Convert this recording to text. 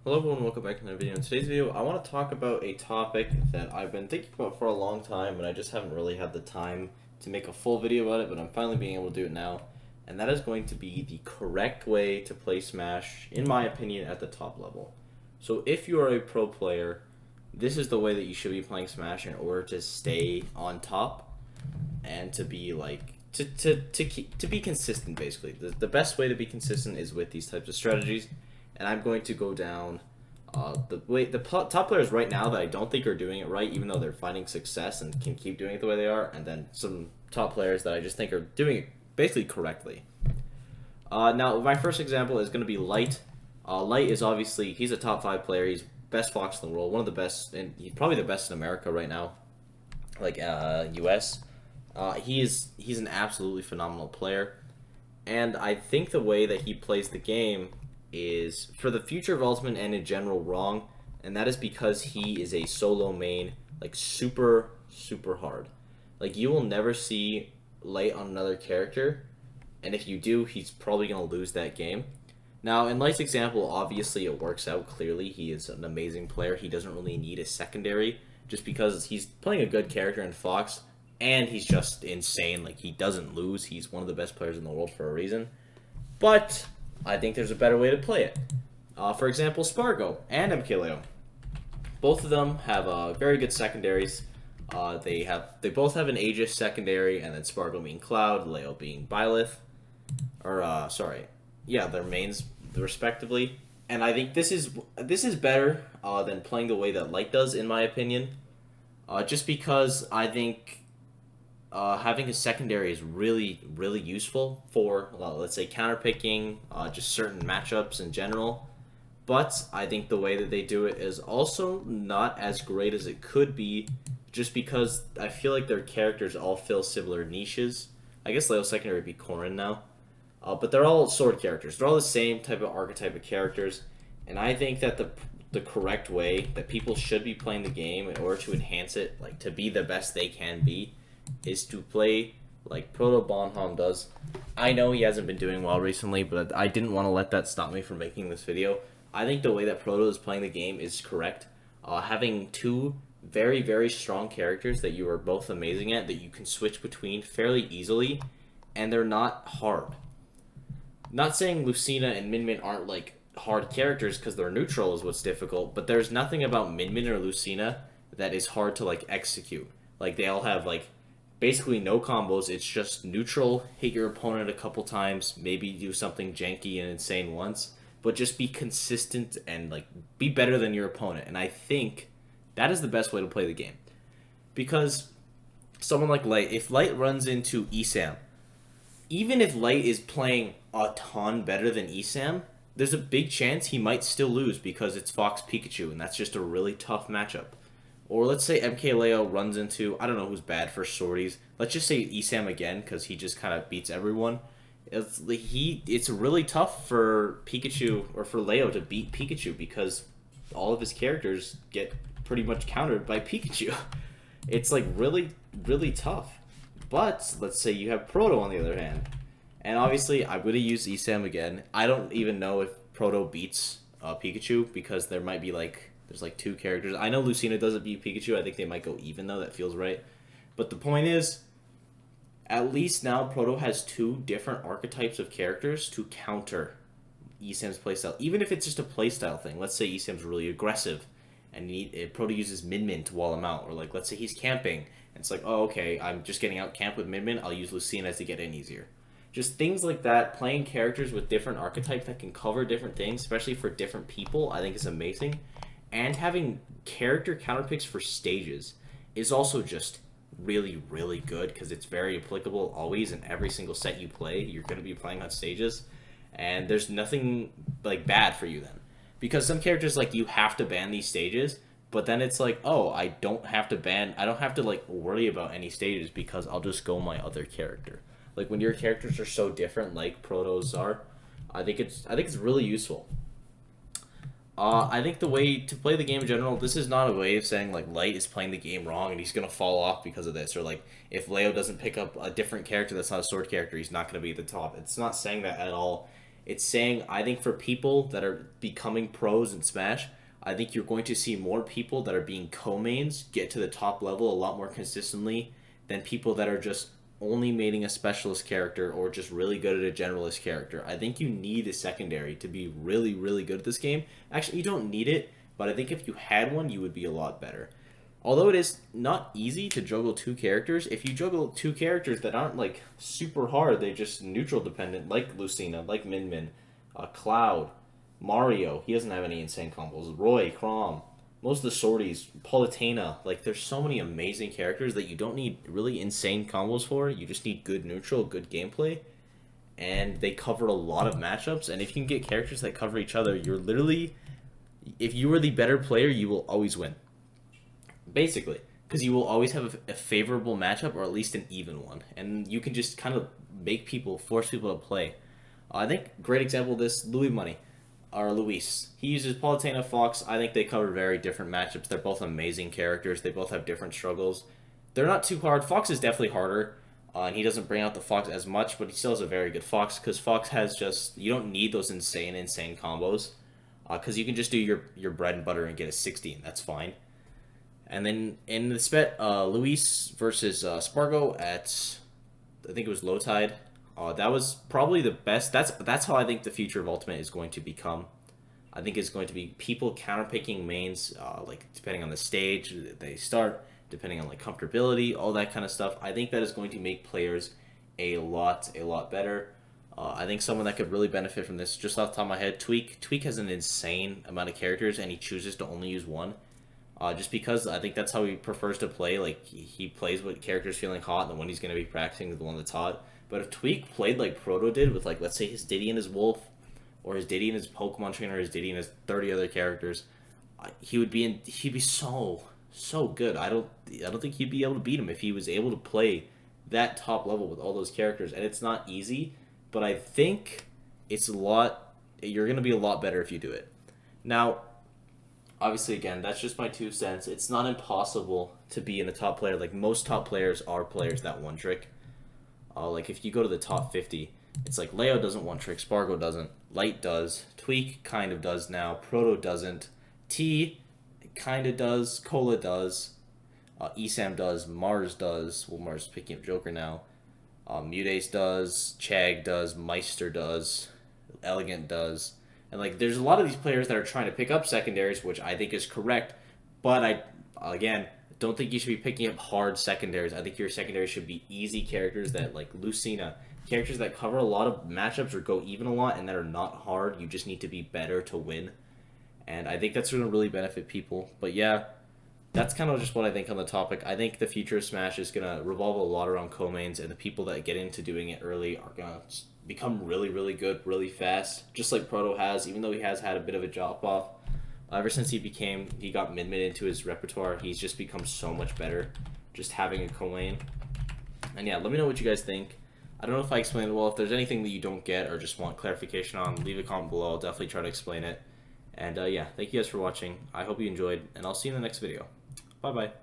Hello everyone, welcome back to another video. In today's video, I want to talk about a topic that I've been thinking about for a long time, and I just haven't really had the time to make a full video about it, but I'm finally being able to do it now. And that is going to be the correct way to play Smash, in my opinion, at the top level. So if you are a pro player, this is the way that you should be playing Smash in order to stay on top and to be like to be consistent. Basically, the best way to be consistent is with these types of strategies, and I'm going to go down the top players right now that I don't think are doing it right, even though they're finding success and can keep doing it the way they are, and then some top players that I just think are doing it basically correctly. Now, my first example is going to be Light. Light is obviously, he's a top 5 player. He's best Fox in the world, one of the best, and he's probably the best in America right now, like US. He's an absolutely phenomenal player, and I think the way that he plays the game is, for the future of Ultimate and in general, wrong, and that is because he is a solo main, like super hard. Like, you will never see Light on another character, and if you do, he's probably gonna lose that game. Now, in Light's example, obviously it works out clearly. He is an amazing player. He doesn't really need a secondary just because he's playing a good character in Fox, and he's just insane. Like, he doesn't lose. He's one of the best players in the world for a reason. But I think there's a better way to play it. For example, Spargo and MKLeo. Both of them have very good secondaries. They both have an Aegis secondary, and then Spargo being Cloud, Leo being Byleth, or yeah, their mains respectively. And I think this is better than playing the way that Light does, in my opinion. Just because I think having a secondary is really useful for, well, let's say, counterpicking, just certain matchups in general. But I think the way that they do it is also not as great as it could be, just because I feel like their characters all fill similar niches. I guess Leo's secondary would be Corrin now. But they're all sword characters. They're all the same type of archetype of characters. And I think that the correct way that people should be playing the game in order to enhance it, like to be the best they can be, is to play like Proto Bonhomme does. I know he hasn't been doing well recently, but I didn't want to let that stop me from making this video. I think the way that Proto is playing the game is correct. Having two very strong characters that you are both amazing at, that you can switch between fairly easily, and they're not hard. Not saying Lucina and Min Min aren't like hard characters, because they're neutral is what's difficult, but there's nothing about Min Min or Lucina that is hard to like execute. Like, they all have like basically no combos. It's just neutral, hit your opponent a couple times, maybe do something janky and insane once, but just be consistent and like be better than your opponent. And I think that is the best way to play the game, because someone like Light, if Light runs into Esam, even if Light is playing a ton better than Esam, there's a big chance he might still lose because it's Fox Pikachu, and that's just a really tough matchup. Or let's say MKLeo runs into, I don't know who's bad for sorties. Let's just say Esam again, because he just kind of beats everyone. It's really tough for Pikachu, or for Leo, to beat Pikachu, because all of his characters get pretty much countered by Pikachu. It's like really tough. But let's say you have Proto on the other hand, and obviously I'm going to use Esam again. I don't even know if Proto beats Pikachu, because there might be like, there's like two characters. I know Lucina doesn't beat Pikachu. I think they might go even though. That feels right. But the point is, at least now Proto has two different archetypes of characters to counter Esam's playstyle. Even if it's just a playstyle thing. Let's say Esam's really aggressive, and Proto uses Min Min to wall him out. Or like, let's say he's camping, and it's like, oh, okay, I'm just getting out camp with Min Min. I'll use Lucina to get in easier. Just things like that. Playing characters with different archetypes that can cover different things, especially for different people, I think is amazing. And having character counterpicks for stages is also just really good, because it's very applicable always in every single set you play. You're going to be playing on stages, and there's nothing like bad for you then, because some characters, like, you have to ban these stages, but then it's like, oh, I don't have to like worry about any stages, because I'll just go my other character. Like, when your characters are so different, like Proto's are, I think it's really useful. I think the way to play the game in general, this is not a way of saying like Light is playing the game wrong and he's gonna fall off because of this, or like if Leo doesn't pick up a different character that's not a sword character, he's not gonna be at the top. It's not saying that at all. It's saying, I think for people that are becoming pros in Smash, I think you're going to see more people that are being co-mains get to the top level a lot more consistently than people that are just only maining a specialist character or just really good at a generalist character. I think you need a secondary to be really, really good at this game. Actually, you don't need it, but I think if you had one, you would be a lot better. Although it is not easy to juggle two characters, if you juggle two characters that aren't like super hard, they just neutral dependent, like Lucina, like Min Min, Cloud, Mario, he doesn't have any insane combos. Roy, Chrom, most of the sorties, Palutena, like there's so many amazing characters that you don't need really insane combos for. You just need good neutral, good gameplay, and they cover a lot of matchups. And if you can get characters that cover each other, you're literally, if you are the better player, you will always win. Basically, because you will always have a favorable matchup or at least an even one, and you can just kind of make people, force people to play. I think great example of this, Louis Money or Luis. He uses Palutena Fox. I think they cover very different matchups. They're both amazing characters. They both have different struggles. They're not too hard. Fox is definitely harder, and he doesn't bring out the Fox as much, but he still has a very good Fox because Fox has just, you don't need those insane combos because you can just do your bread and butter and get a 60, and that's fine. And then in the spec, Luis versus Spargo at, I think it was Low Tide. That was probably the best. That's how I think the future of Ultimate is going to become. I think it's going to be people counterpicking mains, like depending on the stage they start, depending on like comfortability, all that kind of stuff. I think that is going to make players a lot better. I think someone that could really benefit from this, just off the top of my head, Tweak. Tweak has an insane amount of characters, and he chooses to only use one. Just because I think that's how he prefers to play. Like, he plays with characters feeling hot, and the one he's going to be practicing is the one that's hot. But if Tweak played like Proto did, with, like, let's say his Diddy and his Wolf, or his Diddy and his Pokemon Trainer, or his Diddy and his 30 other characters, he'd be so good. I don't think he'd be able to beat him if he was able to play that top level with all those characters. And it's not easy, but I think it's a lot. You're going to be a lot better if you do it. Now, obviously, again, that's just my 2 cents. It's not impossible to be in the top player. Like, most top players are players that one trick. Like, if you go to the top 50, it's like Leo doesn't one trick, Spargo doesn't, Light does, Tweak kind of does now, Proto doesn't, T kind of does, Cola does, Esam does, Mars does, well, Mars is picking up Joker now, Mutace does, Chag does, Meister does, Elegant does. And, like, there's a lot of these players that are trying to pick up secondaries, which I think is correct. But I, again, don't think you should be picking up hard secondaries. I think your secondaries should be easy characters that, like Lucina, characters that cover a lot of matchups or go even a lot and that are not hard. You just need to be better to win. And I think that's going to really benefit people. But, yeah, that's kind of just what I think on the topic. I think the future of Smash is going to revolve a lot around co-mains, and the people that get into doing it early are going to become really good, really fast, just like Proto has, even though he has had a bit of a drop-off. Ever since he got mid-mid into his repertoire, he's just become so much better just having a co-main. And yeah, let me know what you guys think. I don't know if I explained it well. If there's anything that you don't get or just want clarification on, leave a comment below. I'll definitely try to explain it. And yeah, thank you guys for watching. I hope you enjoyed, and I'll see you in the next video. Bye-bye.